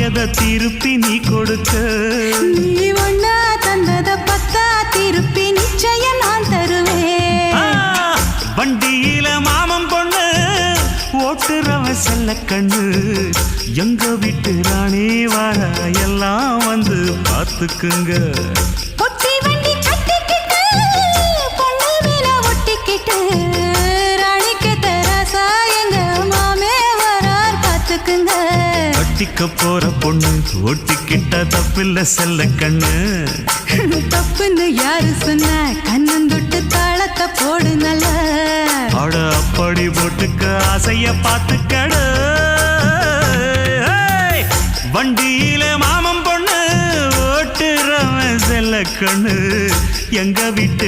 வாங்கியத திருப்பி நீ கொடுக்க. நீ ஒண்ணா தந்தத பத்தா திருப்பி நிச்சயம் நான் தருவேன். வண்டியில மாமன் பொண்ணு ஓட்டுறவன் செல்ல கண்ணு. எங்க வீட்டு ராணி வார எல்லாம் வந்து பார்த்துக்குங்க. பொட்டி வண்டி கட்டிக்கிட்டு பொண்ணு மேல ஒட்டிக்கிட்டு ராணிக்கு தராசா எங்க மாமே வரார் பார்த்துக்குங்க. கட்டிக்க போற பொண்ணு ஒட்டிக்கிட்ட தப்பில்ல செல்ல கண்ணு. தப்புன்னு யாரு சொன்ன கண்ணந்தொட்டு தாளத்தை போடு நல்ல. அட அப்படி போட்டுக்க ஆசைய பார்த்துக்கடு. வண்டியில மாமன் பொண்ணு ஓட்டுறவன் செல்ல கண்ணு. எங்க வீட்டு